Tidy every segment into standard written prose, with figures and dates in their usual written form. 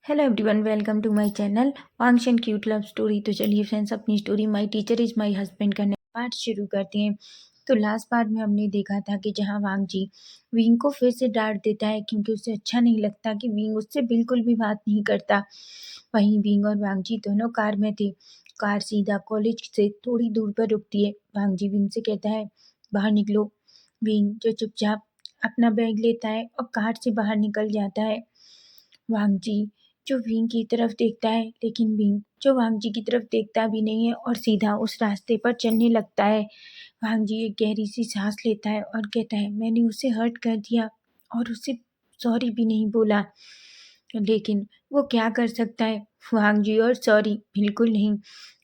Hello everyone, welcome to my channel Wangs and cute love story. तो चलिए friends, अपनी story my teacher is my husband का नया part शुरू करते हैं। तो लास्ट पार्ट में हमने देखा था कि जहां वांग जी विंग को फिर से डांट देता है क्योंकि उसे अच्छा नहीं लगता कि विंग उससे बिल्कुल भी बात नहीं करता। वहीं विंग और वांग जी दोनों कार में थे। कार सीधा कॉलेज से थोड़ी दूर पर रुकती है। वांग जी विंग से कहता है, बाहर निकलो। विंग जो चुपचाप अपना बैग लेता है और कार से बाहर निकल जाता है। वांग जी जो विंग की तरफ देखता है, लेकिन विंग जो वांग जी की तरफ देखता भी नहीं है और सीधा उस रास्ते पर चलने लगता है। वांग जी एक गहरी सी सांस लेता है और कहता है, मैंने उसे हर्ट कर दिया और उसे सॉरी भी नहीं बोला, लेकिन वो क्या कर सकता है। वांग जी और सॉरी बिल्कुल नहीं।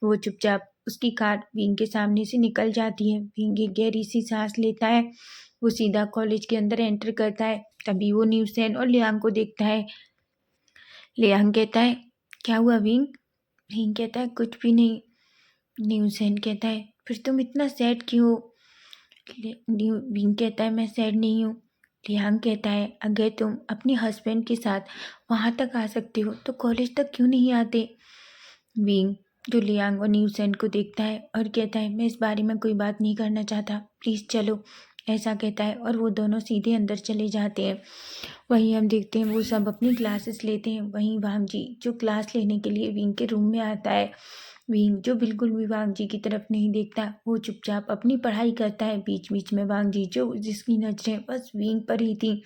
वो चुपचाप उसकी कार विंग के सामने से निकल जाती है। विंग एक गहरी सी सांस लेता है। वो सीधा कॉलेज के अंदर एंटर करता है। तभी वो न्यूसेन और लियांग को देखता है। लियांग कहता है, क्या हुआ विंग? विंग कहता है, कुछ भी नहीं। न्यूसेन कहता है, फिर तुम इतना सैड क्यों हो? विंग कहता है, मैं सैड नहीं हूँ। लियांग कहता है, अगर तुम अपने हस्बैंड के साथ वहाँ तक आ सकते हो तो कॉलेज तक क्यों नहीं आते? विंग जो लियांग और न्यूसेन को देखता है और कहता है, मैं इस बारे में कोई बात नहीं करना चाहता, प्लीज़ चलो। ऐसा कहता है और वो दोनों सीधे अंदर चले जाते हैं। वहीं हम देखते हैं वो सब अपनी क्लासेस लेते हैं। वहीं वांग जी जो क्लास लेने के लिए विंग के रूम में आता है। विंग जो बिल्कुल भी वांग जी की तरफ नहीं देखता, वो चुपचाप अपनी पढ़ाई करता है। बीच बीच में वांग जी जो जिसकी नजरें बस विंग पर ही थी।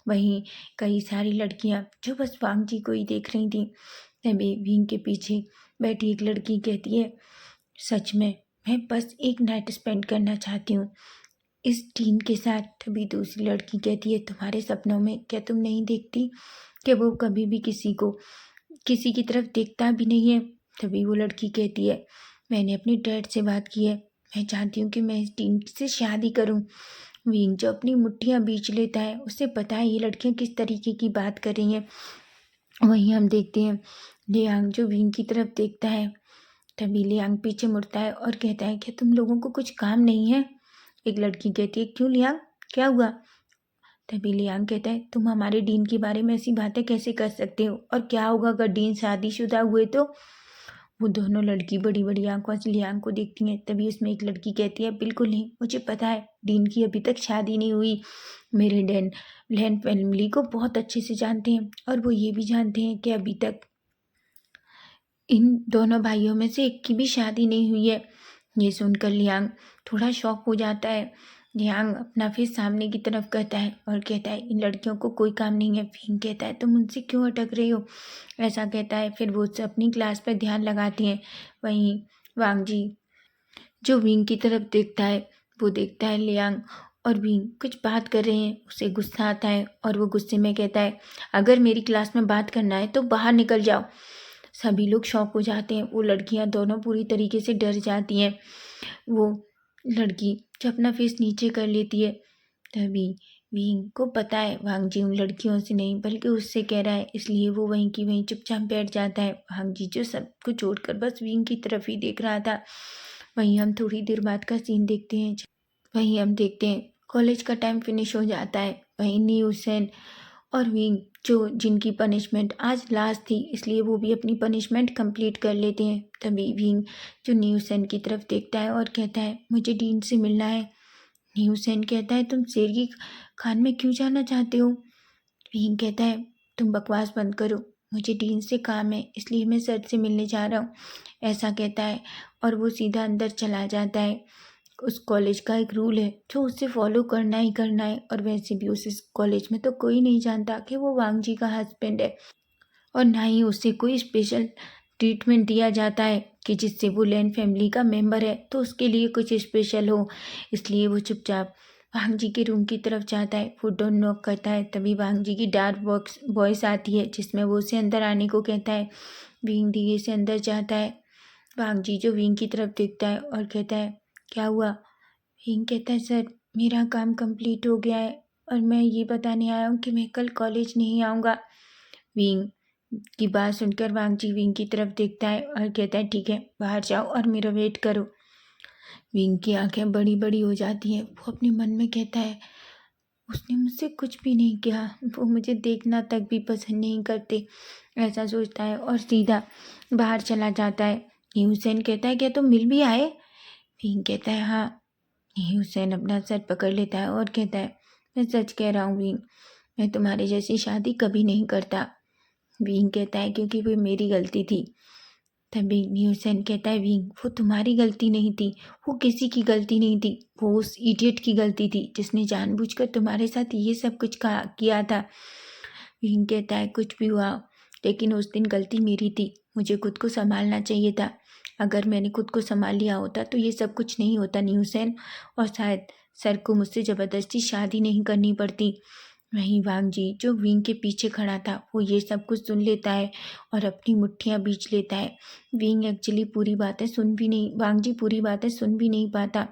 वहीं कई सारी लड़कियां जो बस वांग जी को ही देख रही थी। तभी विंग के पीछे बैठी एक लड़की कहती है, सच में मैं बस एक नाइट स्पेंड करना चाहती हूँ इस टीन के साथ। तभी दूसरी लड़की कहती है, तुम्हारे सपनों में क्या तुम नहीं देखती कि वो कभी भी किसी की तरफ देखता भी नहीं है? तभी वो लड़की कहती है, मैंने अपने डैड से बात की है, मैं चाहती हूँ कि मैं इस टीन से शादी करूँ। विंग जो अपनी मुट्ठियाँ बींच लेता है, उसे पता है ये लड़कियाँ किस तरीके की बात कर रही हैं। वहीं हम देखते हैं लियांग जो विंग की तरफ देखता है। तभी लियांग पीछे मुड़ता है और कहता है, क्या तुम लोगों को कुछ काम नहीं है? एक लड़की कहती है, क्यों लियांग, क्या हुआ? तभी लियांग कहता है, तुम हमारे डीन के बारे में ऐसी बातें कैसे कर सकते हो, और क्या होगा अगर डीन शादीशुदा हुए तो? वो दोनों लड़की बड़ी बड़ी आंखों से लियांग को देखती हैं। तभी उसमें एक लड़की कहती है, बिल्कुल नहीं, मुझे पता है डीन की अभी तक शादी नहीं हुई। मेरे डैन लैन फैमिली को बहुत अच्छे से जानते हैं और वो ये भी जानते हैं कि अभी तक इन दोनों भाइयों में से एक की भी शादी नहीं हुई है। ये सुनकर लियांग थोड़ा शॉक हो जाता है। लियांग अपना फेस सामने की तरफ करता है और कहता है, इन लड़कियों को कोई काम नहीं है। फिंग कहता है, तुम उनसे क्यों अटक रहे हो? ऐसा कहता है। फिर वो उससे अपनी क्लास पर ध्यान लगाती हैं। वहीं वांग जी जो विंग की तरफ देखता है, वो देखता है लियांग और विंग कुछ बात कर रहे हैं। उसे गुस्सा आता है और वो गुस्से में कहता है, अगर मेरी क्लास में बात करना है तो बाहर निकल जाओ। सभी लोग शॉक हो जाते हैं। वो लड़कियां दोनों पूरी तरीके से डर जाती हैं। वो लड़की जो अपना फेस नीचे कर लेती है। तभी विंग को पता है वांग जी उन लड़कियों से नहीं बल्कि उससे कह रहा है, इसलिए वो वहीं की वहीं चुपचाप बैठ जाता है। वांग जी जो सबको छोड़कर बस विंग की तरफ ही देख रहा था। वहीं हम थोड़ी देर बाद का सीन देखते हैं। वहीं हम देखते हैं कॉलेज का टाइम फिनिश हो जाता है। वहीं न्यू सेन और विंग जो जिनकी पनिशमेंट आज लास्ट थी, इसलिए वो भी अपनी पनिशमेंट कंप्लीट कर लेते हैं। तभी विंग जो न्यू सेन की तरफ देखता है और कहता है, मुझे डीन से मिलना है। न्यू सेन कहता है, तुम शेर की खान में क्यों जाना चाहते हो? विंग कहता है, तुम बकवास बंद करो, मुझे डीन से काम है, इसलिए मैं सर से मिलने जा रहा हूँ। ऐसा कहता है और वो सीधा अंदर चला जाता है। उस कॉलेज का एक रूल है जो उसे फॉलो करना ही करना है, और वैसे भी उस कॉलेज में तो कोई नहीं जानता कि वो वांग जी का हस्बैंड है, और ना ही उसे कोई स्पेशल ट्रीटमेंट दिया जाता है कि जिससे वो लैन फैमिली का मेंबर है तो उसके लिए कुछ स्पेशल हो। इसलिए वो चुपचाप वांग जी के रूम की तरफ जाता है। वो डोर नॉक करता है। तभी वांग जी की डार्क बॉक्स वॉइस आती है जिसमें वो उसे अंदर आने को कहता है। विंग धीरे से अंदर जाता है। वांग जी जो विंग की तरफ देखता है और कहता है, क्या हुआ? विंग कहता है, सर मेरा काम कंप्लीट हो गया है और मैं ये बताने आया हूँ कि मैं कल कॉलेज नहीं आऊँगा। विंग की बात सुनकर वांग जी विंग की तरफ देखता है और कहता है, ठीक है, बाहर जाओ और मेरा वेट करो। विंग की आंखें बड़ी बड़ी हो जाती हैं। वो अपने मन में कहता है, उसने मुझसे कुछ भी नहीं किया, वो मुझे देखना तक भी पसंद नहीं करते, ऐसा सोचता है और सीधा बाहर चला जाता है। ये हुसैन कहता है क्या तुम मिल भी आए? विंग कहता है हाँ। ये हुसैन अपना सर पकड़ लेता है और कहता है मैं सच कह रहा हूँ विंग, मैं तुम्हारे जैसी शादी कभी नहीं करता। विंग कहता है क्योंकि वो मेरी गलती थी। तभी न्यूसन कहता है विंग वो तुम्हारी गलती नहीं थी, वो किसी की गलती नहीं थी, वो उस इडियट की गलती थी जिसने जानबूझकर तुम्हारे साथ ये सब कुछ किया था। विंग कहता है कुछ भी हुआ लेकिन उस दिन गलती मेरी थी, मुझे खुद को संभालना चाहिए था। अगर मैंने खुद को संभाल लिया होता तो ये सब कुछ नहीं होता न्यूसन, और शायद सर को मुझसे ज़बरदस्ती शादी नहीं करनी पड़ती। वहीं वांग जी जो विंग के पीछे खड़ा था वो ये सब कुछ सुन लेता है और अपनी मुट्ठियां बींच लेता है। विंग एक्चुअली पूरी बातें सुन भी नहीं वांग जी पूरी बातें सुन भी नहीं पाता।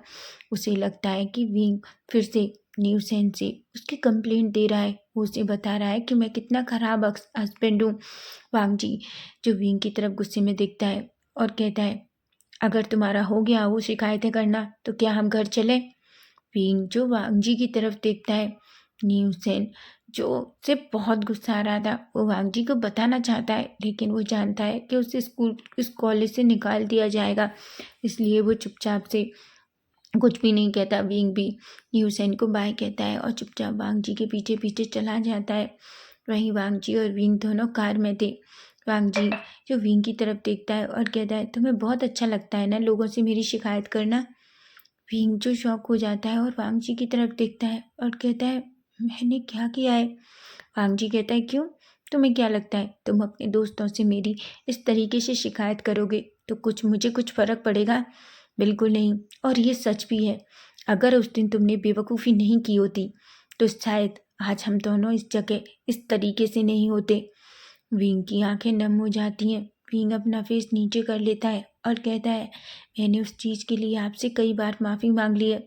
उसे लगता है कि विंग फिर से न्यूसेंस से उसकी कंप्लेंट दे रहा है, वो उसे बता रहा है कि मैं कितना खराब हस्बैंड हूँ। वांग जी जो विंग की तरफ गुस्से में देखता है और कहता है अगर तुम्हारा हो गया वो शिकायतें करना तो क्या हम घर चले? विंग जो वांग जी की तरफ देखता है। न्यूसेन जो से बहुत गुस्सा आ रहा था, वो वांग जी को बताना चाहता है लेकिन वो जानता है कि उसे स्कूल इस कॉलेज से निकाल दिया जाएगा, इसलिए वो चुपचाप से कुछ भी नहीं कहता। विंग भी न्यूसेन को बाय कहता है और चुपचाप वांग जी के पीछे पीछे चला जाता है। वहीं वांग जी और विंग दोनों कार में थे। वांग जी जो विंग की तरफ देखता है और कहता है तुम्हें बहुत अच्छा लगता है ना लोगों से मेरी शिकायत करना। विंग जो शॉक हो जाता है और वांग जी की तरफ देखता है और कहता है मैंने क्या किया है? वांग जी कहता है क्यों, तुम्हें क्या लगता है तुम अपने दोस्तों से मेरी इस तरीके से शिकायत करोगे तो मुझे कुछ फर्क पड़ेगा? बिल्कुल नहीं, और ये सच भी है। अगर उस दिन तुमने बेवकूफ़ी नहीं की होती तो शायद आज हम दोनों इस जगह इस तरीके से नहीं होते। विंग की आंखें नम हो जाती हैं। विंग अपना फेस नीचे कर लेता है और कहता है मैंने उस चीज़ के लिए आपसे कई बार माफ़ी मांग ली है।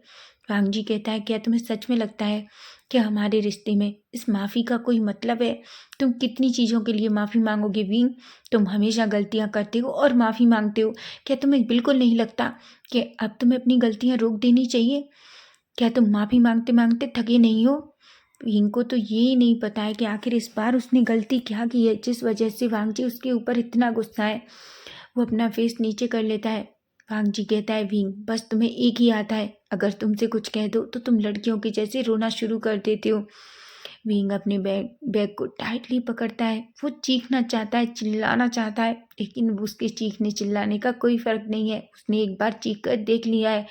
वांग जी कहता है क्या तुम्हें सच में लगता है कि हमारे रिश्ते में इस माफ़ी का कोई मतलब है? तुम कितनी चीज़ों के लिए माफ़ी मांगोगे विंग? तुम हमेशा गलतियाँ करते हो और माफ़ी मांगते हो। क्या तुम्हें बिल्कुल नहीं लगता कि अब तुम्हें अपनी गलतियाँ रोक देनी चाहिए? क्या तुम माफ़ी मांगते मांगते थके नहीं हो? विंग को तो ये ही नहीं पता है कि आखिर इस बार उसने गलती क्या की है जिस वजह से वांग जी उसके ऊपर इतना गुस्सा है। वो अपना फेस नीचे कर लेता है। वांग जी कहता है विंग बस तुम्हें एक ही आता है, अगर तुमसे कुछ कह दो तो तुम लड़कियों के जैसे रोना शुरू कर देते हो। विंग अपने बैग को टाइटली पकड़ता है। वो चीखना चाहता है, चिल्लाना चाहता है, लेकिन उसके चीखने चिल्लाने का कोई फर्क नहीं है, उसने एक बार चीख कर देख लिया है।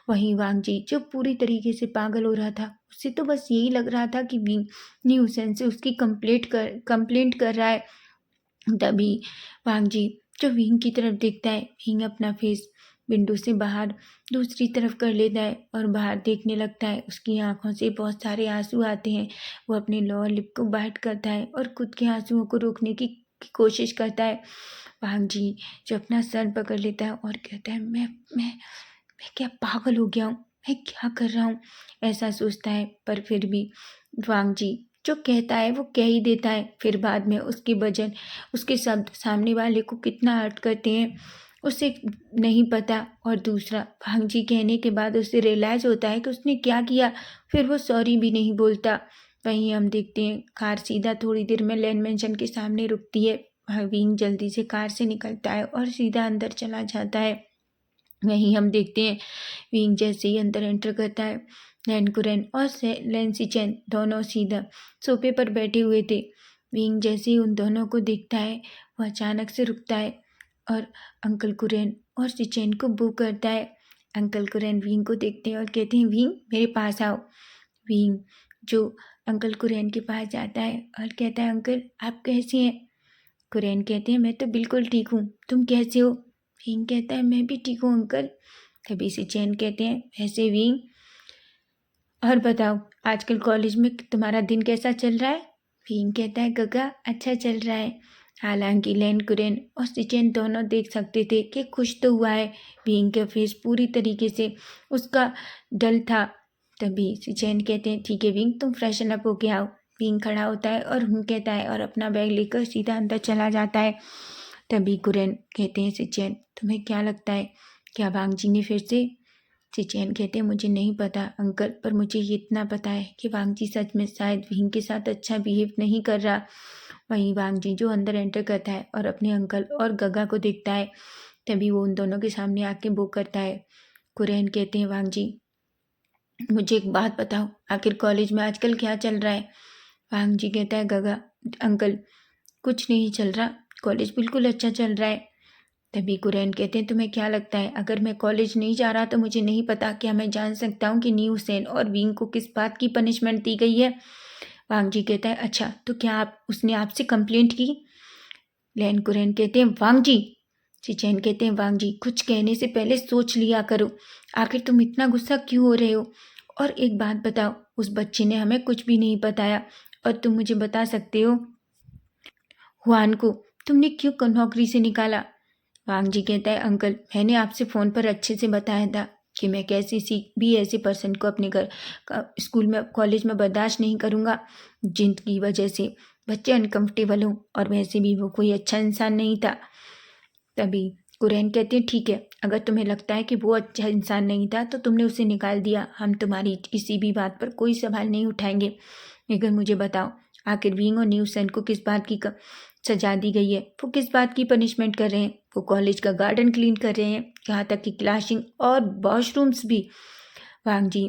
वहीं वांग जी जो पूरी तरीके से पागल हो रहा था, उसे तो बस यही लग रहा था कि विंग न्यूसेंस से उसकी कंप्लेंट कर रहा है। तभी वांग जी जो विंग की तरफ देखता है, विंग अपना फेस विंडो से बाहर दूसरी तरफ कर लेता है और बाहर देखने लगता है। उसकी आंखों से बहुत सारे आंसू आते हैं। वो अपने लोअर लिप को बाइट करता है और खुद के आंसुओं को रोकने की कोशिश करता है। वांग जी जो अपना सर पकड़ लेता है और कहता है मैं क्या पागल हो गया हूँ, मैं क्या कर रहा हूँ, ऐसा सोचता है। पर फिर भी वांग जी जो कहता है वो कह ही देता है। फिर बाद में उसके वजन उसके शब्द सामने वाले को कितना हर्ट करते हैं उसे नहीं पता। और दूसरा वांग जी कहने के बाद उसे रियलाइज़ होता है कि उसने क्या किया, फिर वो सॉरी भी नहीं बोलता। वहीं हम देखते हैं कार सीधा थोड़ी देर में लैंड मेंशन के सामने रुकती है। विंग जल्दी से कार से निकलता है और सीधा अंदर चला जाता है। वहीं हम देखते हैं विंग जैसे ही अंदर एंटर करता है, लैन कुरैन और लेंसी चैन दोनों सीधा सोफे पर बैठे हुए थे। विंग जैसे ही उन दोनों को देखता है वह अचानक से रुकता है और अंकल कुरैन और सिचैन को बू करता है। अंकल कुरैन विंग को देखते हैं और कहते हैं विंग मेरे पास आओ। विंग जो अंकल कुरैन के पास जाता है और कहता है अंकल आप कैसे हैं? कुरैन कहते हैं मैं तो बिल्कुल ठीक हूँ, तुम कैसे हो? विंग कहता है मैं भी ठीक हूँ अंकल। तभी से चैन कहते हैं वैसे विंग और बताओ आजकल कॉलेज में तुम्हारा दिन कैसा चल रहा है? विंग कहता है गगा अच्छा चल रहा है। हालांकि लैन कुरैन और सिचेन दोनों देख सकते थे कि खुश तो हुआ है, विंग का फेस पूरी तरीके से उसका डल था। तभी सिचेन कहते हैं ठीक है विंग तुम फ्रेशन अप होके आओ। विंग खड़ा होता है और कहता है और अपना बैग लेकर सीधा अंदर चला जाता है। तभी कुरैन कहते हैं सिचेन तुम्हें क्या लगता है क्या वांग जी ने फिर से सिचैन कहते हैं मुझे नहीं पता अंकल, पर मुझे ये इतना पता है कि वांगजी सच में शायद विंग के साथ अच्छा बिहेव नहीं कर रहा। वहीं वांगजी जो अंदर एंटर करता है और अपने अंकल और गगा को देखता है, तभी वो उन दोनों के सामने आके वो करता है। कुरैन कहते हैं वांगजी मुझे एक बात बताओ, आखिर कॉलेज में आजकल क्या चल रहा है? वांगजी कहता है गगा अंकल कुछ नहीं चल रहा, कॉलेज बिल्कुल अच्छा चल रहा है। तभी कुरैन कहते हैं तुम्हें क्या लगता है अगर मैं कॉलेज नहीं जा रहा तो मुझे नहीं पता, क्या मैं जान सकता हूँ कि न्यू सेन और विंग को किस बात की पनिशमेंट दी गई है? वांगजी कहता है अच्छा तो क्या आप उसने आपसे कंप्लेंट की? लैन कुरैन कहते हैं वांगजी। सिचैन कहते हैं वांगजी कुछ कहने से पहले सोच लिया करो, आखिर तुम इतना गुस्सा क्यों हो रहे हो? और एक बात बताओ, उस बच्चे ने हमें कुछ भी नहीं बताया और तुम मुझे बता सकते हो हुआन को तुमने क्यों नौकरी से निकाला? वांगजी कहता है अंकल मैंने आपसे फ़ोन पर अच्छे से बताया था कि मैं कैसी सी भी ऐसे पर्सन को अपने घर स्कूल में कॉलेज में बर्दाश्त नहीं करूँगा जिनकी वजह से बच्चे अनकंफर्टेबल हों, और वैसे भी वो कोई अच्छा इंसान नहीं था। तभी कुरैन कहते हैं ठीक है, अगर तुम्हें लगता है कि वो अच्छा इंसान नहीं था तो तुमने उसे निकाल दिया, हम तुम्हारी किसी भी बात पर कोई सवाल नहीं उठाएंगे। लेकिन मुझे बताओ आखिर विंग और न्यूसन को किस बात की सजा दी गई है? वो किस बात की पनिशमेंट कर रहे हैं? वो कॉलेज का गार्डन क्लीन कर रहे हैं, यहाँ तक कि क्लासिंग और वॉशरूम्स भी। वांगजी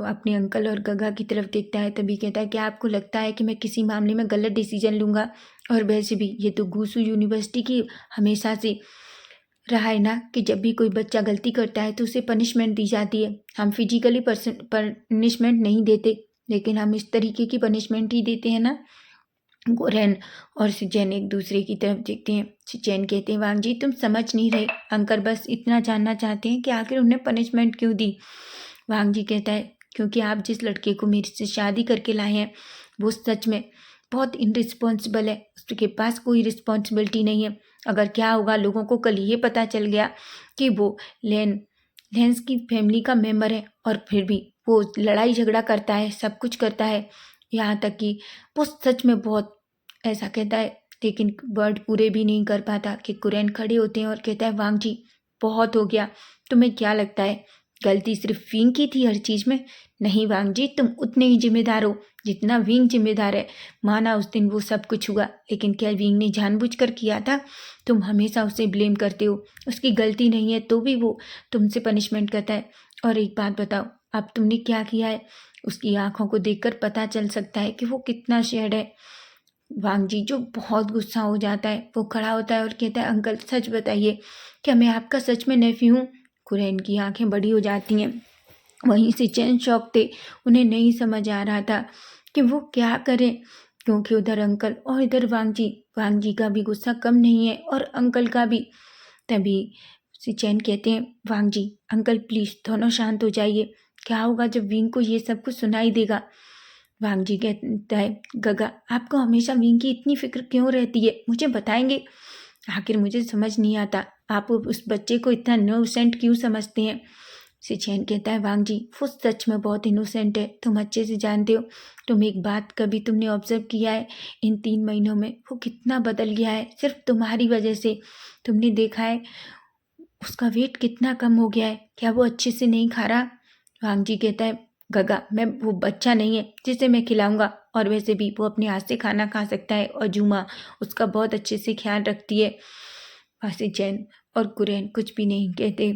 अपने अंकल और गगा की तरफ देखता है, तभी कहता है क्या आपको लगता है कि मैं किसी मामले में गलत डिसीजन लूँगा? और वैसे भी ये तो गूसू यूनिवर्सिटी की हमेशा से रहा है ना कि जब भी कोई बच्चा गलती करता है तो उसे पनिशमेंट दी जाती है। हम फिजिकली पनिशमेंट नहीं देते, लेकिन हम इस तरीके की पनिशमेंट ही देते हैं ना। गोरेन और सिचैन एक दूसरे की तरफ देखते हैं। सिचैन कहते हैं वांगजी तुम समझ नहीं रहे, अंकल बस इतना जानना चाहते हैं कि आखिर उन्हें पनिशमेंट क्यों दी। वांगजी कहता है क्योंकि आप जिस लड़के को मेरे से शादी करके लाए हैं वो सच में बहुत इनरिस्पॉन्सिबल है, उसके पास कोई रिस्पॉन्सिबिलिटी नहीं है। अगर क्या होगा लोगों को कल ये पता चल गया कि वो लेंस की फैमिली का मेम्बर है और फिर भी वो लड़ाई झगड़ा करता है, सब कुछ करता है, यहाँ तक कि वो सच में बहुत ऐसा कहता है, लेकिन वर्ड पूरे भी नहीं कर पाता कि कुरैन खड़े होते हैं और कहता है वांगजी बहुत हो गया, तुम्हें क्या लगता है गलती सिर्फ विंग की थी हर चीज़ में? नहीं वांगजी तुम उतने ही जिम्मेदार हो जितना विंग जिम्मेदार है। माना उस दिन वो सब कुछ हुआ, लेकिन क्या विंग ने जानबूझकर किया था? तुम हमेशा उसे ब्लेम करते हो, उसकी गलती नहीं है तो भी वो तुमसे पनिशमेंट करता है। और एक बात बताओ अब तुमने क्या किया है? उसकी आंखों को देखकर पता चल सकता है कि वो कितना शेड है। वांगजी जो बहुत गुस्सा हो जाता है वो खड़ा होता है और कहता है अंकल सच बताइए, क्या मैं आपका सच में नेफ्यू हूँ? कुरैन की आंखें बड़ी हो जाती हैं। वहीं से चैन शौक थे, उन्हें नहीं समझ आ रहा था कि वो क्या करें, क्योंकि उधर अंकल और इधर वांगजी वांगजी का भी गुस्सा कम नहीं है और अंकल का भी। तभी सिचैन कहते हैं वांगजी अंकल प्लीज़ दोनों शांत हो जाइए, क्या होगा जब विंग को ये सब कुछ सुनाई देगा? वांगजी कहता है गगा आपको हमेशा विंग की इतनी फिक्र क्यों रहती है, मुझे बताएंगे? आखिर मुझे समझ नहीं आता आप उस बच्चे को इतना इनोसेंट क्यों समझते हैं? सिचैन कहता है वांगजी वो सच में बहुत इनोसेंट है, तुम अच्छे से जानते हो। तुम एक बात कभी तुमने ऑब्जर्व किया है इन 3 महीनों में वो कितना बदल गया है सिर्फ तुम्हारी वजह से? तुमने देखा है उसका वेट कितना कम हो गया है, क्या वो अच्छे से नहीं खा रहा? वांगजी कहता है गगा मैं वो बच्चा नहीं है जिसे मैं खिलाऊंगा, और वैसे भी वो अपने हाथ से खाना खा सकता है और जूमा उसका बहुत अच्छे से ख्याल रखती है। वासी चैन और कुरैन कुछ भी नहीं कहते।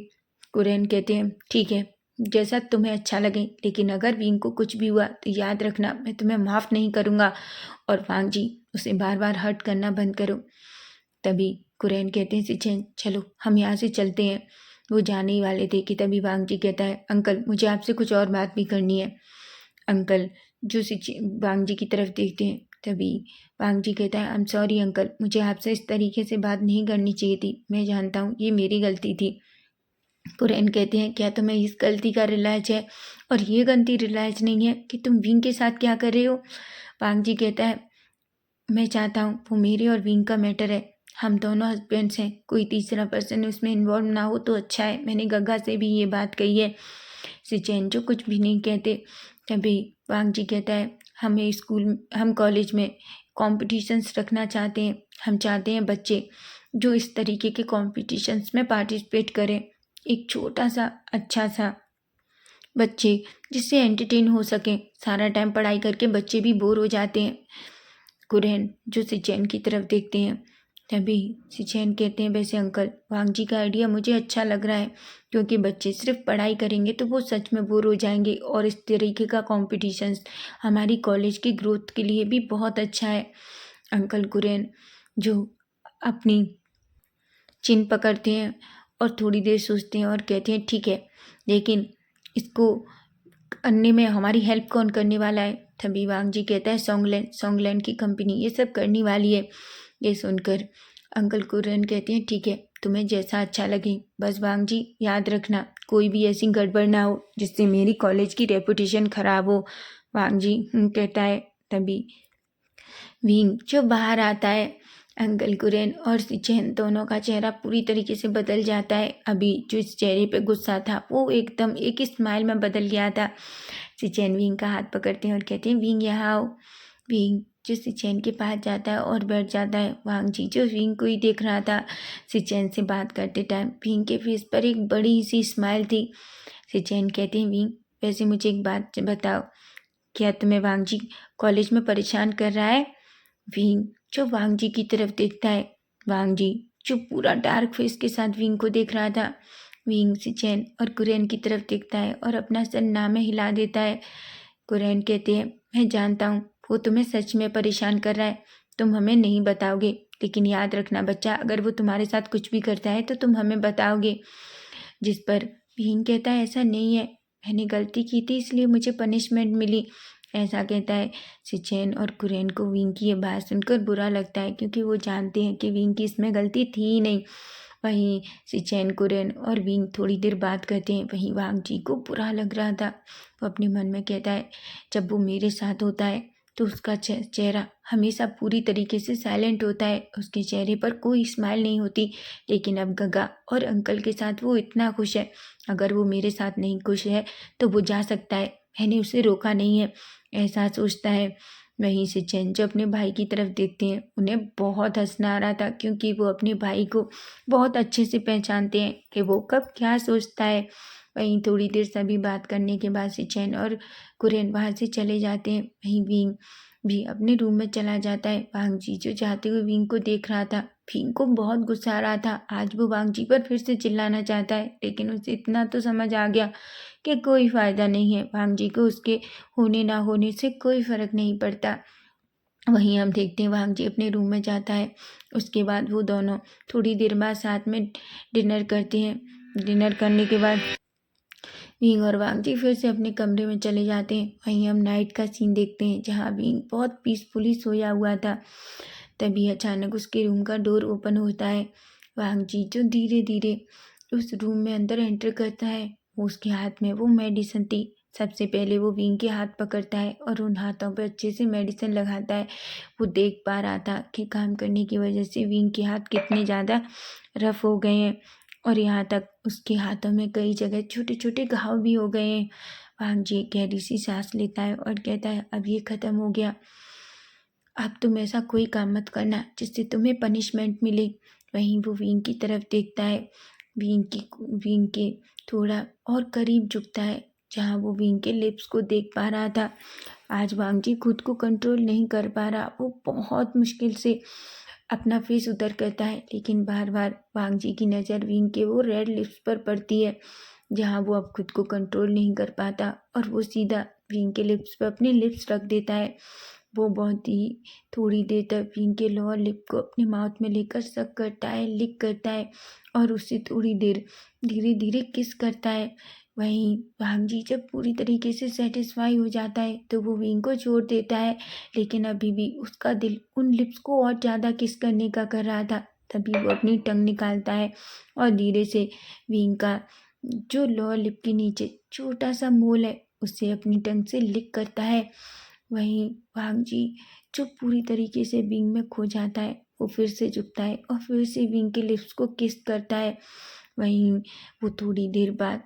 कुरैन कहते हैं ठीक है जैसा तुम्हें अच्छा लगे, लेकिन अगर विंग को कुछ भी हुआ तो याद रखना मैं तुम्हें माफ़ नहीं करूँगा। और वांगजी उसे बार बार हर्ट करना बंद करो। तभी कुरैन कहते हैं सिचैन चलो हम यहाँ से चलते हैं। वो जाने ही वाले थे कि तभी वांगजी कहता है अंकल मुझे आपसे कुछ और बात भी करनी है। अंकल जो वांगजी की तरफ देखते हैं, तभी वांगजी कहता है आई एम सॉरी अंकल, मुझे आपसे इस तरीके से बात नहीं करनी चाहिए थी, मैं जानता हूँ ये मेरी गलती थी। कुरैन कहते हैं क्या तुम्हें इस गलती का रिलायज है? और ये गलती रिलायज नहीं है कि तुम विंग के साथ क्या कर रहे हो? वांगजी कहता है मैं चाहता हूँ वो मेरे और विंग का मैटर है, हम दोनों हस्बैंड्स हैं, कोई तीसरा पर्सन उसमें इन्वॉल्व ना हो तो अच्छा है, मैंने गगा से भी ये बात कही है। सिचैन जो कुछ भी नहीं कहते। तभी वांगजी कहता है हम कॉलेज में कॉम्पिटिशन्स रखना चाहते हैं, हम चाहते हैं बच्चे जो इस तरीके के कॉम्पिटिशन्स में पार्टिसिपेट करें। एक छोटा सा अच्छा सा बच्चे जिससे एंटरटेन हो सकें। सारा टाइम पढ़ाई करके बच्चे भी बोर हो जाते हैं। कुरैन जो सिचैन की तरफ देखते हैं, तभी सिचैन कहते हैं वैसे अंकल वांग जी का आइडिया मुझे अच्छा लग रहा है, क्योंकि बच्चे सिर्फ पढ़ाई करेंगे तो वो सच में बोर हो जाएंगे और इस तरीके का कॉम्पिटिशन हमारी कॉलेज की ग्रोथ के लिए भी बहुत अच्छा है। अंकल कुरैन जो अपनी चिन पकड़ते हैं और थोड़ी देर सोचते हैं और कहते हैं ठीक है, लेकिन इसको करने में हमारी हेल्प कौन करने वाला है। तभी वांग जी कहता है सॉन्गलैंड की कंपनी ये सब करने वाली है। ये सुनकर अंकल कुरन कहते हैं ठीक है, तुम्हें जैसा अच्छा लगे, बस वांग जी याद रखना कोई भी ऐसी गड़बड़ ना हो जिससे मेरी कॉलेज की रेपुटेशन खराब हो। वांग जी कहता है। तभी विंग जो बाहर आता है, अंकल कुरेन और सिचेन दोनों का चेहरा पूरी तरीके से बदल जाता है। अभी जो इस चेहरे पे गुस्सा था वो एकदम एक स्माइल में बदल गया था। सिचेन विंग का हाथ पकड़ते हैं और कहते हैं विंग यहाँ आओ। विंग जो सिचेन के पास जाता है और बैठ जाता है। वांग जी जो विंग को ही देख रहा था सिचेन से बात करते टाइम, विंग के फेस पर एक बड़ी सी स्माइल थी। सिचेन कहते हैं विंग वैसे मुझे एक बात बताओ, क्या तुम्हें वांग जी कॉलेज में परेशान कर रहा है। विंग जो वांग जी की तरफ देखता है। वांग जी जो पूरा डार्क फेस के साथ विंग को देख रहा था, विंग सिचेन और कुरैन की तरफ देखता है और अपना सर ना में हिला देता है। कुरैन कहते हैं मैं जानता हूँ वो तुम्हें सच में परेशान कर रहा है, तुम हमें नहीं बताओगे, लेकिन याद रखना बच्चा, अगर वो तुम्हारे साथ कुछ भी करता है तो तुम हमें बताओगे। जिस पर विंग कहता है ऐसा नहीं है, मैंने गलती की थी इसलिए मुझे पनिशमेंट मिली, ऐसा कहता है। सिचेन और कुरैन को विंग की ये बात सुनकर बुरा लगता है, क्योंकि वो जानते हैं कि विंग की इसमें गलती थी ही नहीं। वहीं सिचेन कुरैन और विंग थोड़ी देर बात करते हैं। वहीं वांग जी को बुरा लग रहा था। वो अपने मन में कहता है जब वो मेरे साथ होता है तो उसका चेहरा हमेशा पूरी तरीके से साइलेंट होता है, उसके चेहरे पर कोई स्माइल नहीं होती। लेकिन अब गगा और अंकल के साथ वो इतना खुश है, अगर वो मेरे साथ नहीं खुश है तो वो जा सकता है, मैंने उसे रोका नहीं है, ऐसा सोचता है। वहीं से चैन जो अपने भाई की तरफ देखते हैं, उन्हें बहुत हंसना आ रहा था, क्योंकि वो अपने भाई को बहुत अच्छे से पहचानते हैं कि वो कब क्या सोचता है। वहीं थोड़ी देर सभी बात करने के बाद सिचैन और कुरेन वहाँ से चले जाते हैं। वहीं विंग भी अपने रूम में चला जाता है। वांग जी जो जाते हुए विंग को देख रहा था, विंग को बहुत गुस्सा आ रहा था। आज वो वांग जी पर फिर से चिल्लाना चाहता है, लेकिन उसे इतना तो समझ आ गया कि कोई फ़ायदा नहीं है, वांग जी को उसके होने ना होने से कोई फ़र्क नहीं पड़ता। वहीं हम देखते हैं वांग जी अपने रूम में जाता है। उसके बाद वो दोनों थोड़ी देर बाद साथ में डिनर करते हैं। डिनर करने के बाद विंग और वांग जी फिर से अपने कमरे में चले जाते हैं। वहीं हम नाइट का सीन देखते हैं, जहाँ विंग बहुत पीसफुली सोया हुआ था। तभी अचानक उसके रूम का डोर ओपन होता है। वांग जी जो धीरे धीरे उस रूम में अंदर एंटर करता है, उसके हाथ में वो मेडिसिन थी। सबसे पहले वो विंग के हाथ पकड़ता है और उन हाथों पर अच्छे से मेडिसिन लगाता है। वो देख पा रहा था कि काम करने की वजह से विंग के हाथ कितने ज़्यादा रफ हो गए हैं, और यहाँ तक उसके हाथों में कई जगह छोटे छोटे घाव भी हो गए हैं। वांग जी गहरी सी सांस लेता है और कहता है अब ये ख़त्म हो गया, अब तुम ऐसा कोई काम मत करना जिससे तुम्हें पनिशमेंट मिले। वहीं वो विंग की तरफ देखता है। विंग के थोड़ा और करीब झुकता है, जहाँ वो विंग के लिप्स को देख पा रहा था। आज वांग जी खुद को कंट्रोल नहीं कर पा रहा। वो बहुत मुश्किल से अपना फेस उधर करता है, लेकिन बार बार वांग जी की नज़र विंग के वो रेड लिप्स पर पड़ती है, जहाँ वो अब खुद को कंट्रोल नहीं कर पाता और वो सीधा विंग के लिप्स पर अपने लिप्स रख देता है। वो बहुत ही थोड़ी देर तक विंग के लोअर लिप को अपने माउथ में लेकर सक करता है, लिक करता है और उससे थोड़ी देर धीरे धीरे किस करता है। वहीं वांग जी जब पूरी तरीके से सेटिस्फाई हो जाता है तो वो विंग को छोड़ देता है, लेकिन अभी भी उसका दिल उन लिप्स को और ज़्यादा किस करने का कर रहा था। तभी वो अपनी टंग निकालता है और धीरे से विंग का जो लोअर लिप के नीचे छोटा सा मोल है उसे अपनी टंग से लिक करता है। वहीं वांग जी जो पूरी तरीके से विंग में खो जाता है, वो फिर से झुकता है और फिर से विंग के लिप्स को किस करता है। वहीं वो थोड़ी देर बाद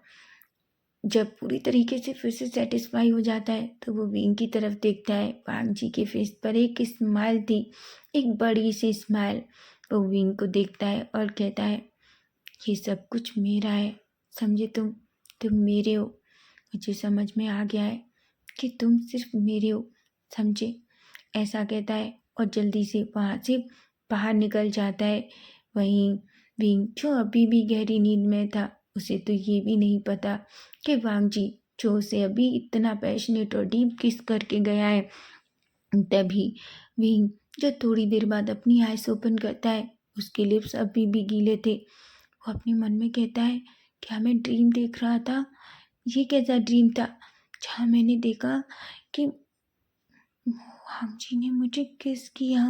जब पूरी तरीके से फिर से सेटिस्फाई हो जाता है तो वो विंग की तरफ देखता है। वांग जी के फेस पर एक स्माइल थी, एक बड़ी सी स्माइल। वो विंग को देखता है और कहता है ये सब कुछ मेरा है, समझे तुम मेरे हो। मुझे समझ में आ गया है कि तुम सिर्फ मेरे हो, समझे। ऐसा कहता है और जल्दी से वहाँ से बाहर निकल जाता है। वहीं विंग जो अभी भी गहरी नींद में था, उसे तो ये भी नहीं पता कि वांगजी जो उसे अभी इतना पैशनेट और डीप किस करके गया है। तभी विंग जो थोड़ी देर बाद अपनी आइस ओपन करता है, उसके लिप्स अभी भी गीले थे। वो अपने मन में कहता है, क्या मैं ड्रीम देख रहा था? ये कैसा ड्रीम था जहाँ मैंने देखा कि वांगजी ने मुझे किस किया?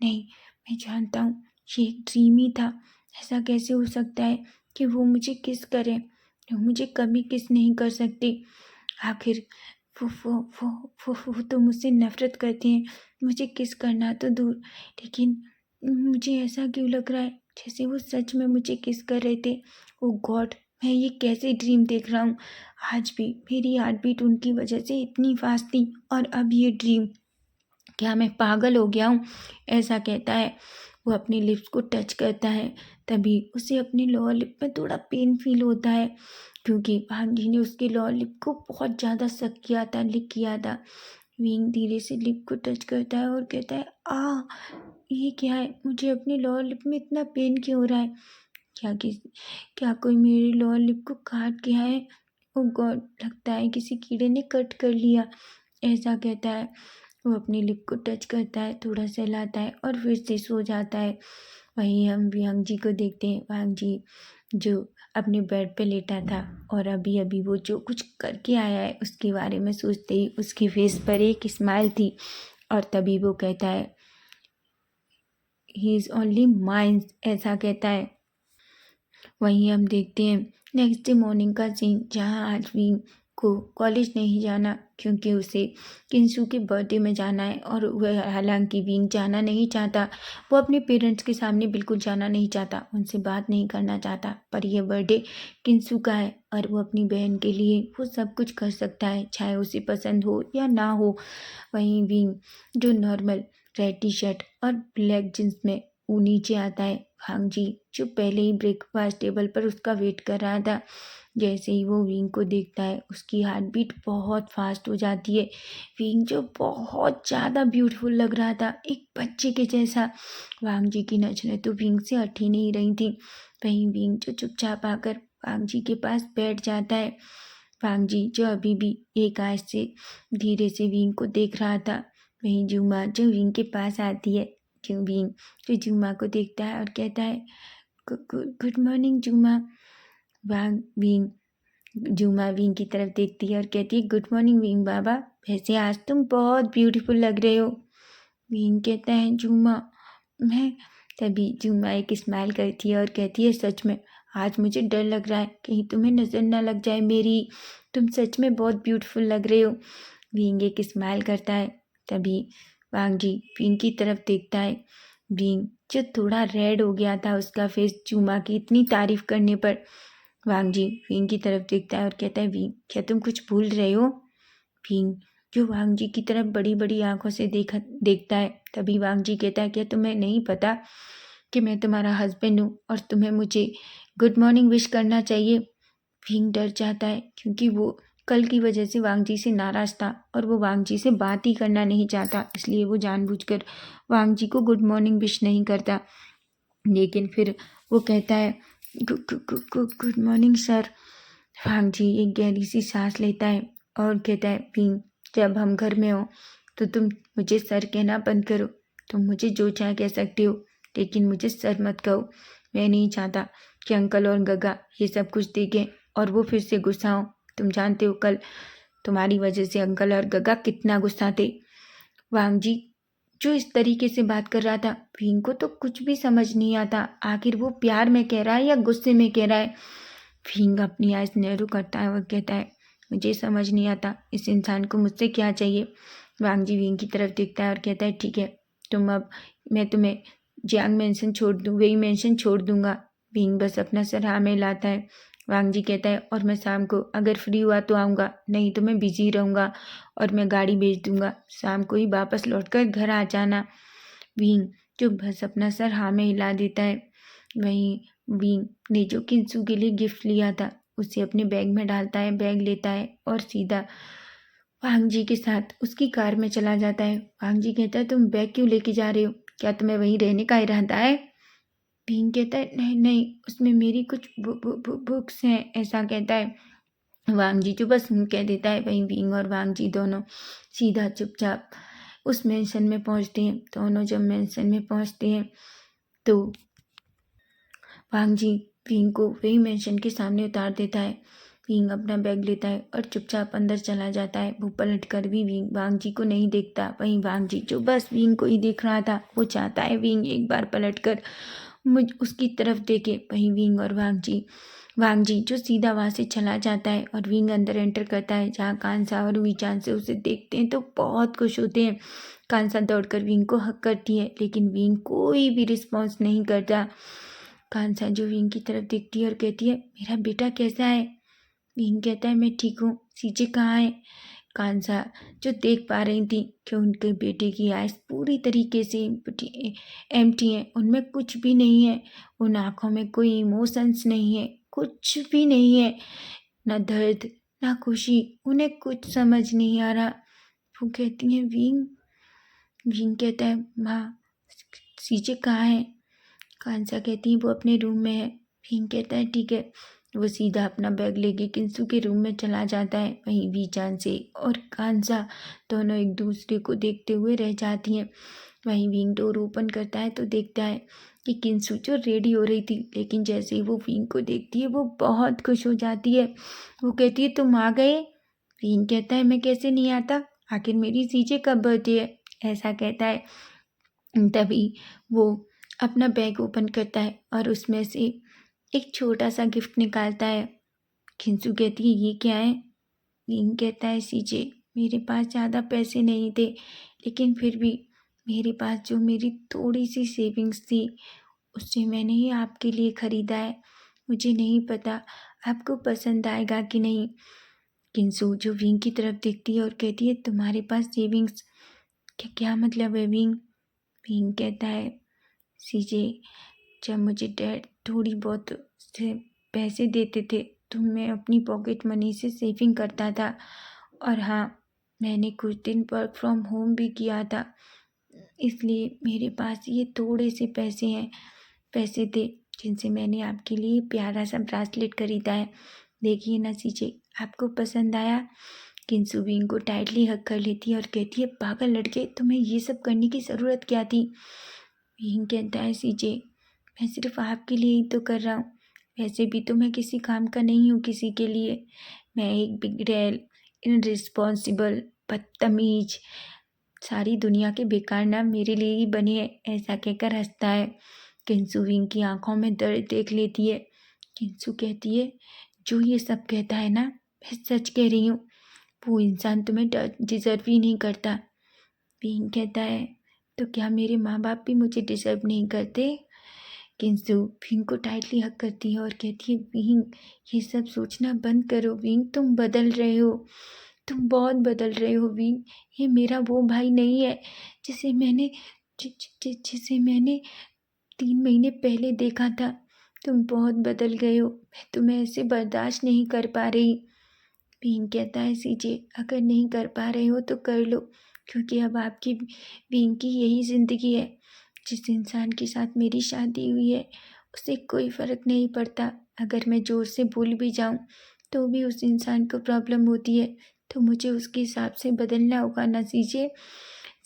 नहीं, मैं जानता हूँ ये एक ड्रीम ही था। ऐसा कैसे हो सकता है कि वो मुझे किस करे? वो मुझे कभी किस नहीं कर सकते। आखिर वो तो मुझसे नफरत करते हैं। मुझे किस करना तो दूर, लेकिन मुझे ऐसा क्यों लग रहा है जैसे वो सच में मुझे किस कर रहे थे। ओ गॉड, मैं ये कैसे ड्रीम देख रहा हूँ? आज भी मेरी हार्ट बीट उनकी वजह से इतनी फास्ट थी और अब ये ड्रीम। क्या मैं पागल हो गया हूँ? ऐसा कहता है। वो अपने लिप्स को टच करता है। तभी उसे अपने लोअर लिप में थोड़ा पेन फील होता है, क्योंकि भांजी ने उसके लोअर लिप को बहुत ज़्यादा सक किया था, लिक किया था। विंग धीरे से लिप को टच करता है और कहता है, ये क्या है? मुझे अपने लोअर लिप में इतना पेन क्यों हो रहा है? क्या किस क्या कोई मेरे लोअर लिप को काट गया है? ओ गॉड, लगता है किसी कीड़े ने कट कर लिया। ऐसा कहता है। वो अपनी लिप को टच करता है, थोड़ा सहलाता है और फिर से सो जाता है। वहीं हम वियांग जी को देखते हैं। वांग जी जो अपने बेड पे लेटा था और अभी अभी वो जो कुछ करके आया है उसके बारे में सोचते ही उसकी फेस पर एक स्माइल थी। और तभी वो कहता है, ही इज़ ओनली माइंड, ऐसा कहता है। वहीं हम देखते हैं नेक्स्ट डे मॉर्निंग का सीन, जहाँ आज विंग को कॉलेज नहीं जाना क्योंकि उसे किंसू के बर्थडे में जाना है। और वह हालांकि विंग जाना नहीं चाहता, वो अपने पेरेंट्स के सामने बिल्कुल जाना नहीं चाहता, उनसे बात नहीं करना चाहता, पर यह बर्थडे किंसू का है और वो अपनी बहन के लिए वो सब कुछ कर सकता है, चाहे उसे पसंद हो या ना हो। वहीं विंग जो नॉर्मल रेड टी शर्ट और ब्लैक जींस में वो नीचे आता है। भांग जी जो पहले ही ब्रेकफास्ट टेबल पर उसका वेट कर रहा था, जैसे ही वो विंग को देखता है उसकी हार्ट बीट बहुत फास्ट हो जाती है। विंग जो बहुत ज़्यादा ब्यूटीफुल लग रहा था, एक बच्चे के जैसा। वांग जी की नजरें तो विंग से हट ही नहीं रही थी। वहीं विंग जो चुपचाप आकर वांग जी के पास बैठ जाता है। वांग जी जो अभी भी एक आंख से धीरे से विंग को देख रहा था। वहीं जुमा जो विंग के पास आती है। विंग जो जुमा को देखता है और कहता है, गुड मॉर्निंग जुमा। वांग विंग जुमा विंग की तरफ देखती है और कहती है, गुड मॉर्निंग विंग बाबा, वैसे आज तुम बहुत ब्यूटीफुल लग रहे हो। विंग कहता है, जुमा मैं। तभी जुमा एक स्माइल करती है और कहती है, सच में आज मुझे डर लग रहा है कहीं तुम्हें नजर ना लग जाए मेरी, तुम सच में बहुत ब्यूटीफुल लग रहे हो। विंग एक स्माइल करता है। तभी वांग जी विंग की तरफ देखता है। विंग जो थोड़ा रेड हो गया था उसका फेस जुमा की इतनी तारीफ करने पर। वांग जी विंग की तरफ देखता है और कहता है, विंग क्या तुम कुछ भूल रहे हो? विंग जो वांग जी की तरफ बड़ी बड़ी आंखों से देखता है। तभी वांग जी कहता है, क्या तुम्हें नहीं पता कि मैं तुम्हारा हस्बैंड हूँ और तुम्हें मुझे गुड मॉर्निंग विश करना चाहिए? विंग डर जाता है क्योंकि वो कल की वजह से वांग जी से नाराज था और वो वांग जी से बात ही करना नहीं चाहता, इसलिए वो जानबूझकर वांग जी को गुड मॉर्निंग विश नहीं करता। लेकिन फिर वो कहता है, गुड मॉर्निंग सर। वांग जी एक गहरी सी सांस लेता है और कहता है, विंग जब हम घर में हो तो तुम मुझे सर कहना बंद करो। तुम मुझे जो चाहे कह सकते हो, लेकिन मुझे सर मत कहो। मैं नहीं चाहता कि अंकल और गगा ये सब कुछ देखें और वो फिर से गुस्सा हो। तुम जानते हो कल तुम्हारी वजह से अंकल और गगा कितना गुस्सा थे। वांग जी जो इस तरीके से बात कर रहा था, विंग को तो कुछ भी समझ नहीं आता, आखिर वो प्यार में कह रहा है या गुस्से में कह रहा है। विंग अपनी आइज नैरो करता है और कहता है, मुझे समझ नहीं आता इस इंसान को मुझसे क्या चाहिए। वांग जी विंग की तरफ देखता है और कहता है, ठीक है तुम अब, मैं तुम्हें जियांग मेंशन छोड़ दूँ, वही मेंशन छोड़ दूंगा। विंग बस अपना सर हाँ में हिलाता है। वांग जी कहता है, और मैं शाम को अगर फ्री हुआ तो आऊँगा, नहीं तो मैं बिजी रहूँगा और मैं गाड़ी भेज दूंगा, शाम को ही वापस लौटकर घर आ जाना। विंग जो बस अपना सर हाँ में हिला देता है। वहीं विंग ने जो किंसू के लिए गिफ्ट लिया था उसे अपने बैग में डालता है, बैग लेता है और सीधा वांग जी के साथ उसकी कार में चला जाता है। वांग जी कहता है, तुम बैग क्यों लेके जा रहे हो? क्या तुम्हें वहीं रहने का इरादा है? भीम कहता है, नहीं नहीं, उसमें मेरी कुछ बुक्स हैं, ऐसा कहता है। वांग जी जो बस कह देता है। वहीं भीम और वांग जी दोनों सीधा चुपचाप उस मेंशन में पहुंचते हैं। दोनों जब मेंशन में पहुंचते हैं तो वांग जी भीम को वही मेंशन के सामने उतार देता है। भीम अपना बैग लेता है और चुपचाप अंदर चला जाता है। वो पलट कर भी भीम वांग जी को नहीं देखता। वहीं वांग जी जो बस भीम को ही देख रहा था, वो चाहता है भीम एक बार पलट कर मुझ उसकी तरफ देखे। वहीं भीम और वांग जी जो सीधा वहाँ से चला जाता है और विंग अंदर एंटर करता है, जहाँ कांसा और वीचान से उसे देखते हैं तो बहुत खुश होते हैं। कांसा दौड़कर विंग को हक करती है, लेकिन विंग कोई भी रिस्पॉन्स नहीं करता। कांसा जो विंग की तरफ देखती है और कहती है, मेरा बेटा कैसा है? विंग कहता है, मैं ठीक हूँ। सीजे कहाँ है? कांसा जो देख पा रही थी कि उनके बेटे की आइज पूरी तरीके से एम्प्टी है, उनमें कुछ भी नहीं है। उन आँखों में कोई इमोशंस नहीं है, कुछ भी नहीं है, ना दर्द ना खुशी, उन्हें कुछ समझ नहीं आ रहा। वो कहती है, विंग। विंग कहता है, माँ सीजे कहाँ है? कांसा कहती है, वो अपने रूम में है। विंग कहता है, ठीक है। वो सीधा अपना बैग लेके किंसू के रूम में चला जाता है। वहीं वीचान से और कांसा दोनों एक दूसरे को देखते हुए रह जाती हैं। वहीं विंग डोर ओपन करता है तो देखता है कि किंसू जो रेडी हो रही थी, लेकिन जैसे ही वो विंग को देखती है वो बहुत खुश हो जाती है। वो कहती है, तुम आ गए? विंग कहता है, मैं कैसे नहीं आता, आखिर मेरी सीजे कब बर्थडे है? ऐसा कहता है। तभी वो अपना बैग ओपन करता है और उसमें से एक छोटा सा गिफ्ट निकालता है। खिंसू कहती है, ये क्या है? विंग कहता है, सीजे मेरे पास ज़्यादा पैसे नहीं थे, लेकिन फिर भी मेरे पास जो मेरी थोड़ी सी सेविंग्स थी उससे मैंने ही आपके लिए ख़रीदा है। मुझे नहीं पता आपको पसंद आएगा कि नहीं। किंसू जो विंग की तरफ देखती है और कहती है, तुम्हारे पास सेविंग्स? क्या मतलब है विंग? विंग कहता है, सीजे जब मुझे डैड थोड़ी बहुत से पैसे देते थे तो मैं अपनी पॉकेट मनी से सेविंग करता था। और हाँ, मैंने कुछ दिन वर्क फ्रॉम होम भी किया था, इसलिए मेरे पास ये थोड़े से पैसे थे जिनसे मैंने आपके लिए प्यारा सा ब्रासलेट खरीदा है। देखिए ना सीजे, आपको पसंद आया? किंसू विंग को टाइटली हक कर लेती है और कहती है, पागल लड़के, तुम्हें ये सब करने की ज़रूरत क्या थी? विंग कहता है, सीजे मैं सिर्फ आपके लिए ही तो कर रहा हूँ, वैसे भी तो मैं किसी काम का नहीं हूँ किसी के लिए। मैं एक बिगड़ैल, इनरिस्पॉन्सिबल, बदतमीज, सारी दुनिया के बेकार नाम मेरे लिए ही बने हैं। ऐसा कहकर हंसता है। किंसू विंग की आंखों में दर्द देख लेती है। किंसू कहती है, जो ये सब कहता है ना, मैं सच कह रही हूँ, वो इंसान तुम्हें डिजर्व ही नहीं करता। विंग कहता है, तो क्या मेरे माँ बाप भी मुझे डिजर्व नहीं करते? किंसू विंग को टाइटली हक करती है और कहती है, विंग ये सब सोचना बंद करो। विंग तुम बदल रहे हो, तुम बहुत बदल रहे हो विंग। ये मेरा वो भाई नहीं है जिसे मैंने जिसे मैंने 3 महीने पहले देखा था। तुम बहुत बदल गए हो, मैं तुम्हें ऐसे बर्दाश्त नहीं कर पा रही। विंग कहता है, सीजे अगर नहीं कर पा रहे हो तो कर लो, क्योंकि अब आपकी विंग की यही ज़िंदगी है। जिस इंसान के साथ मेरी शादी हुई है उसे कोई फ़र्क नहीं पड़ता, अगर मैं ज़ोर से बोल भी जाऊँ तो भी उस इंसान को प्रॉब्लम होती है, तो मुझे उसके हिसाब से बदलना होगा ना सीजे।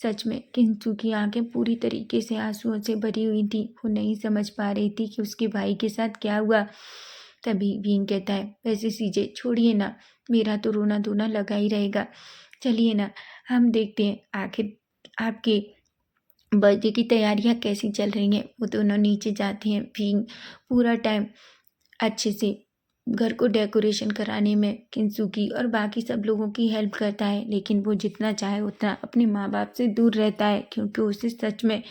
सच में किंतु की आंखें पूरी तरीके से आंसुओं से भरी हुई थी। वो नहीं समझ पा रही थी कि उसके भाई के साथ क्या हुआ। तभी विंग कहता है, वैसे सीजे छोड़िए ना, मेरा तो रोना धोना लगा ही रहेगा। चलिए ना, हम देखते हैं आखिर आपके बर्थडे की तैयारियां कैसी चल रही हैं। वो दोनों नीचे जाते हैं। विंग पूरा टाइम अच्छे से घर को डेकोरेशन कराने में किंसुकी और बाकी सब लोगों की हेल्प करता है, लेकिन वो जितना चाहे उतना अपने माँ बाप से दूर रहता है, क्योंकि उसे सच में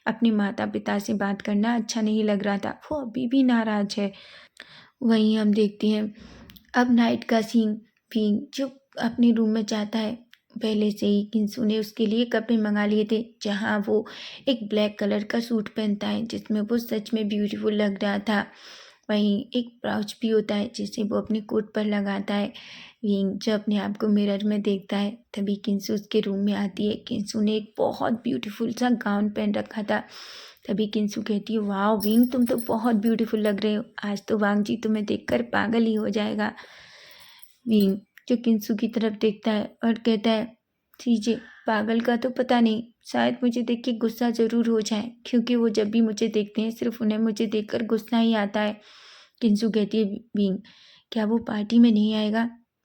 अपने माता पिता से बात करना अच्छा नहीं लग रहा था। वो अभी भी नाराज है। वहीं हम देखते हैं अब नाइट का सीन। विंग जो अपने रूम में जाता है, पहले से ही किंसू ने उसके लिए कपड़े मंगा लिए थे, जहाँ वो एक ब्लैक कलर का सूट पहनता है जिसमें वो सच में ब्यूटीफुल लग रहा था। वहीं एक पाउच भी होता है जिसे वो अपने कोट पर लगाता है। विंग जब अपने आप को मिरर में देखता है तभी किंसु उसके रूम में आती है। किंसु ने एक बहुत ब्यूटीफुल सा गाउन पहन रखा था। तभी किंसु कहती है, वाह विंग, तुम तो बहुत ब्यूटीफुल लग रहे हो, आज तो वांग जी तुम्हें देखकर पागल ही हो जाएगा। विंग जो किंसु की तरफ देखता है और कहता है, सीजे, पागल का तो पता नहीं, शायद मुझे देख के गुस्सा ज़रूर हो जाए, क्योंकि वो जब भी मुझे देखते हैं सिर्फ उन्हें मुझे देखकर गुस्सा ही आता है। किंसु कहती है, विंग क्या वो पार्टी में नहीं आएगा?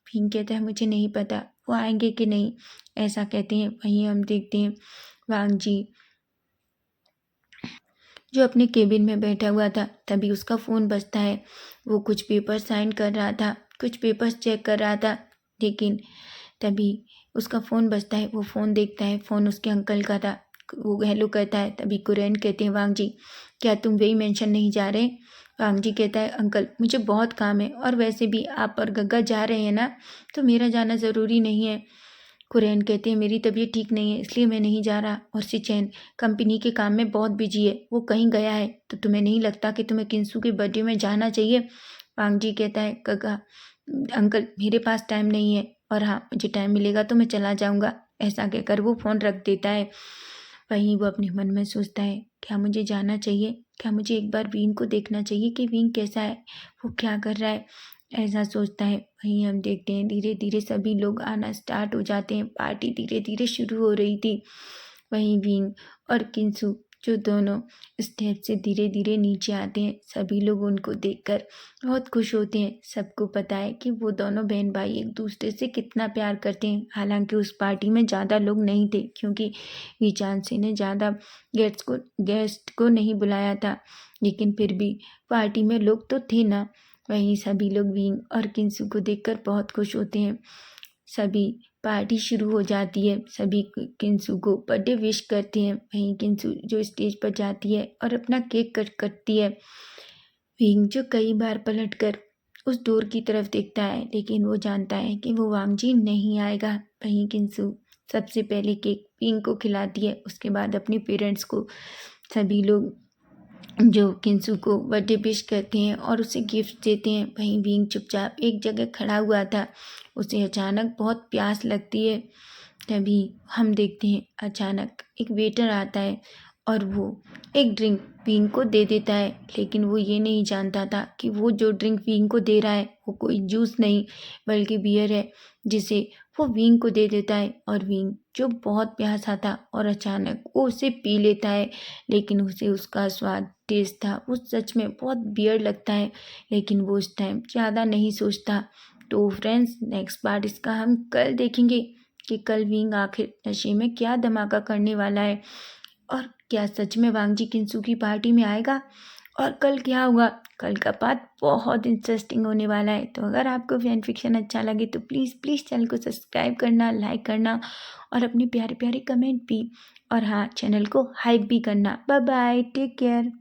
विंग कहता है, मुझे नहीं पता वो आएंगे कि नहीं। ऐसा कहते हैं। वहीं हम देखते हैं वांग जी जो अपने केबिन में बैठा हुआ था। तभी उसका फ़ोन बजता है। वो कुछ पेपर साइन कर रहा था, कुछ पेपर्स चेक कर रहा था, लेकिन तभी उसका फ़ोन बजता है। वो फ़ोन देखता है, फ़ोन उसके अंकल का था। वो हेलो कहता है। तभी कुरैन कहते हैं, वांग जी क्या तुम वही मेंशन नहीं जा रहे? वांग जी कहता है, अंकल मुझे बहुत काम है, और वैसे भी आप और गग्गा जा रहे हैं ना, तो मेरा जाना ज़रूरी नहीं है। कुरैन कहते हैं, मेरी तबीयत ठीक नहीं है इसलिए मैं नहीं जा रहा, और सिचैन कंपनी के काम में बहुत बिजी है, वो कहीं गया है, तो तुम्हें नहीं लगता कि तुम्हें किंसु के बर्थडे में जाना चाहिए? वांग जी कहता है, गग्गा अंकल मेरे पास टाइम नहीं है, और हाँ मुझे टाइम मिलेगा तो मैं चला जाऊँगा। ऐसा कहकर वो फ़ोन रख देता है। वहीं वो अपने मन में सोचता है, क्या मुझे जाना चाहिए? क्या मुझे एक बार विंग को देखना चाहिए कि विंग कैसा है, वो क्या कर रहा है? ऐसा सोचता है। वहीं हम देखते हैं धीरे धीरे सभी लोग आना स्टार्ट हो जाते हैं। पार्टी धीरे धीरे शुरू हो रही थी। वहीं विंग और किंसु जो दोनों स्टेप से धीरे धीरे नीचे आते हैं, सभी लोग उनको देखकर बहुत खुश होते हैं। सबको पता है कि वो दोनों बहन भाई एक दूसरे से कितना प्यार करते हैं। हालांकि उस पार्टी में ज़्यादा लोग नहीं थे, क्योंकि विचांशी ने ज़्यादा गेस्ट को नहीं बुलाया था, लेकिन फिर भी पार्टी में लोग तो थे ना। वहीं सभी लोग विंग और किंसु को देखकर बहुत खुश होते हैं। सभी पार्टी शुरू हो जाती है। सभी किंसु को बर्थडे विश करते हैं। वहीं किंसु जो स्टेज पर जाती है और अपना केक कट करती है। विंग जो कई बार पलटकर उस डोर की तरफ देखता है, लेकिन वो जानता है कि वो वांगजी नहीं आएगा। वहीं किंसु सबसे पहले केक विंग को खिलाती है, उसके बाद अपने पेरेंट्स को। सभी लोग जो किंसु को बर्थडे विश करते हैं और उसे गिफ्ट देते हैं। वहीं विंग चुपचाप एक जगह खड़ा हुआ था। उसे अचानक बहुत प्यास लगती है। तभी हम देखते हैं अचानक एक वेटर आता है और वो एक ड्रिंक विंग को दे देता है, लेकिन वो ये नहीं जानता था कि वो जो ड्रिंक विंग को दे रहा है वो कोई जूस नहीं बल्कि बियर है, जिसे वो विंग को दे देता है। और विंग जो बहुत प्यासा था और अचानक वो उसे पी लेता है, लेकिन उसे उसका स्वाद टेस्ट था वो सच में बहुत बियर लगता है, लेकिन वो उस टाइम ज़्यादा नहीं सोचता। तो फ्रेंड्स, नेक्स्ट पार्ट इसका हम कल देखेंगे कि कल विंग आखिर नशे में क्या धमाका करने वाला है, और क्या सच में वांगजी किंसु की पार्टी में आएगा, और कल क्या होगा। कल का पार्ट बहुत इंटरेस्टिंग होने वाला है। तो अगर आपको फैन फिक्शन अच्छा लगे तो प्लीज़ प्लीज़ चैनल को सब्सक्राइब करना, लाइक करना, और अपने प्यारे प्यारे कमेंट भी, और हाँ चैनल को हाइप भी करना। Bye bye, take care.